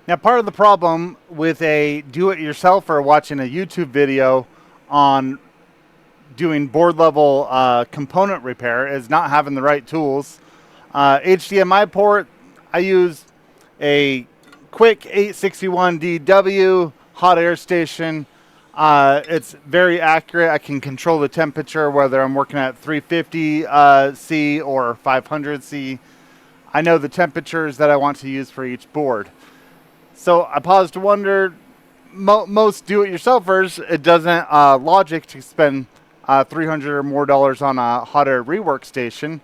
Now, part of the problem with a do-it-yourselfer watching a YouTube video on doing board level component repair is not having the right tools. HDMI port, I use a quick 861 DW hot air station. It's very accurate. I can control the temperature whether I'm working at 350 C or 500 C. I know the temperatures that I want to use for each board. So I pause to wonder, most do-it-yourselfers, it doesn't logic to spend $300 or more on a hot air rework station.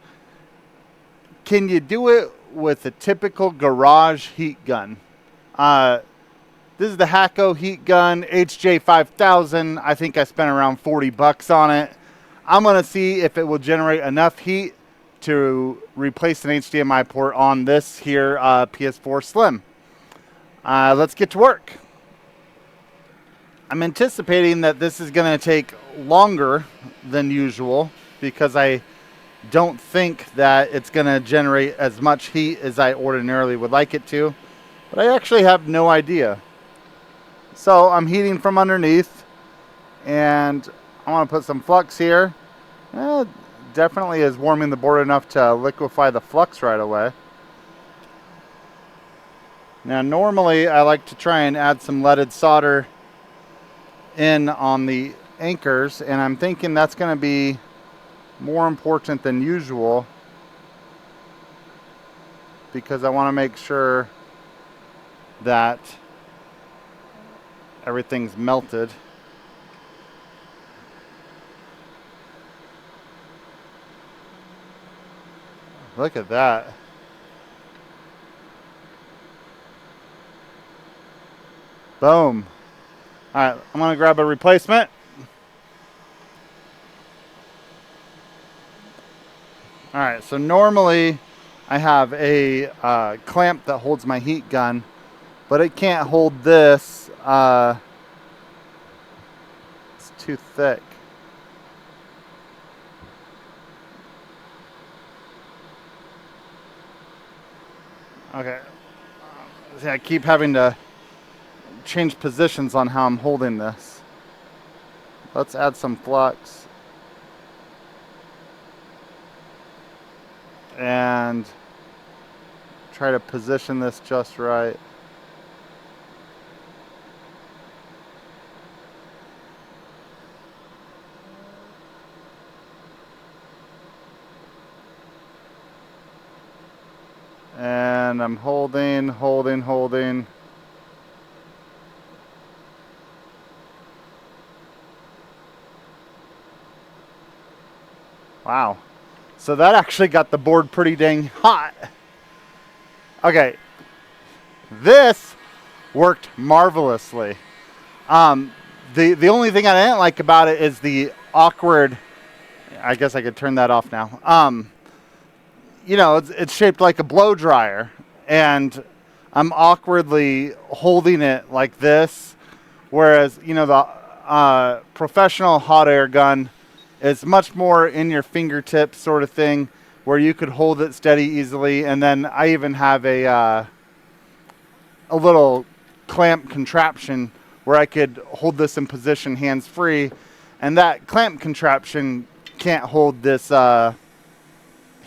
Can you do it with a typical garage heat gun? This is the Hacko heat gun, HJ5000. I think I spent around 40 bucks on it. I'm going to see if it will generate enough heat to replace an HDMI port on this here PS4 Slim. Let's get to work. I'm anticipating that this is going to take longer than usual because I don't think that it's going to generate as much heat as I ordinarily would like it to, but I actually have no idea. So I'm heating from underneath, and I want to put some flux here. Definitely is warming the board enough to liquefy the flux right away. Now normally I like to try and add some leaded solder in on the anchors, and I'm thinking that's going to be more important than usual because I want to make sure that everything's melted. Look at that. Boom. All right, I'm going to grab a replacement. All right, so normally I have a clamp that holds my heat gun, but it can't hold this. It's too thick. Okay. See, I keep having to change positions on how I'm holding this. Let's add some flux. And try to position this just right. And I'm holding. Wow. So that actually got the board pretty dang hot. Okay. This worked marvelously. The only thing I didn't like about it is the awkward, I guess I could turn that off now. You know, it's shaped like a blow dryer, and I'm awkwardly holding it like this, whereas, you know, the professional hot air gun is much more in your fingertips sort of thing, where you could hold it steady easily. And then I even have a little clamp contraption where I could hold this in position hands-free, and that clamp contraption can't hold this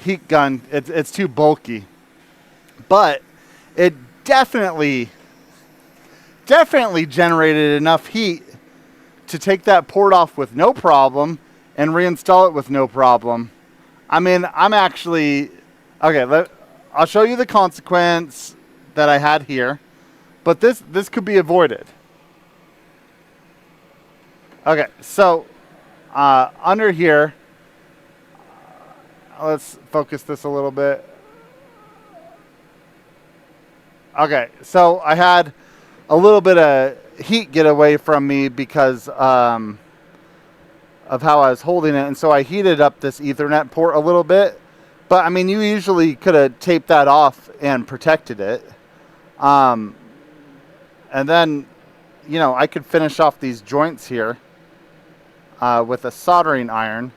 heat gun. It's too bulky, but it definitely generated enough heat to take that port off with no problem and reinstall it with no problem. I mean, I'm actually okay. I'll show you the consequence that I had here, but this could be avoided. Okay, so under here, let's focus this a little bit. Okay, so I had a little bit of heat get away from me because of how I was holding it, and so I heated up this Ethernet port a little bit. But I mean, you usually could have taped that off and protected it. And then, you know, I could finish off these joints here with a soldering iron.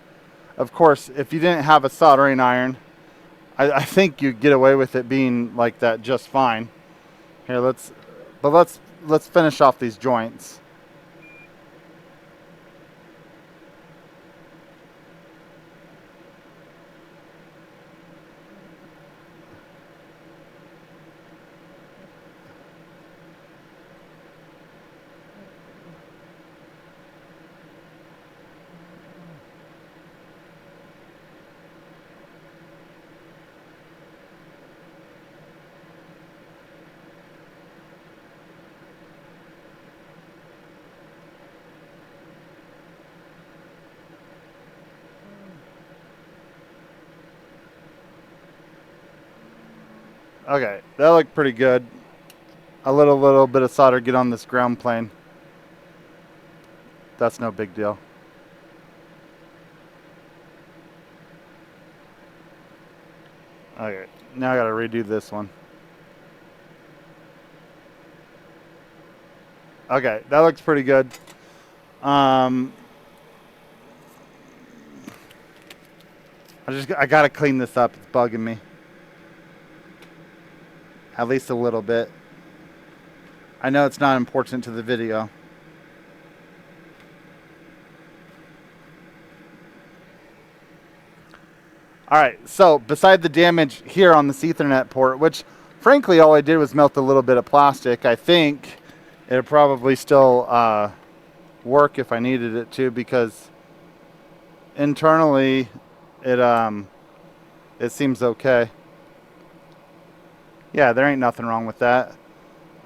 Of course, if you didn't have a soldering iron, I think you'd get away with it being like that just fine. Here, let's But let's finish off these joints. Okay, that looked pretty good. A little bit of solder get on this ground plane. That's no big deal. Okay, now I gotta redo this one. Okay, that looks pretty good. I gotta clean this up. It's bugging me. At least a little bit. I know it's not important to the video. Alright, so beside the damage here on this Ethernet port, which frankly all I did was melt a little bit of plastic, I think it'd probably still work if I needed it to, because internally it seems okay. Yeah, there ain't nothing wrong with that.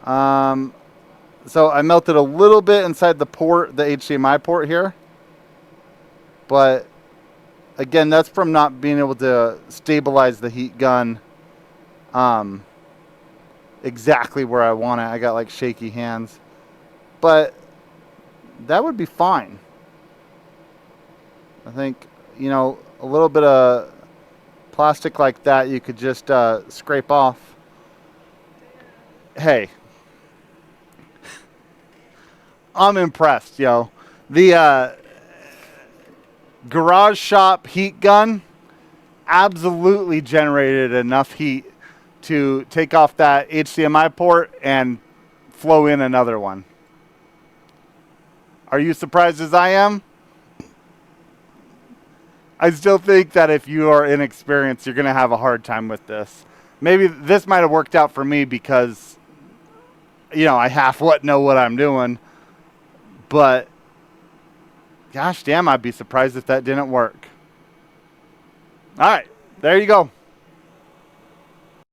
So I melted a little bit inside the port, the HDMI port here. But again, that's from not being able to stabilize the heat gun exactly where I want it. I got like shaky hands. But that would be fine. I think, you know, a little bit of plastic like that you could just scrape off. Hey, I'm impressed, yo. The garage shop heat gun absolutely generated enough heat to take off that HDMI port and flow in another one. Are you surprised as I am? I still think that if you are inexperienced, you're going to have a hard time with this. Maybe this might have worked out for me because, you know, I know what I'm doing. But gosh damn, I'd be surprised if that didn't work. All right, there you go.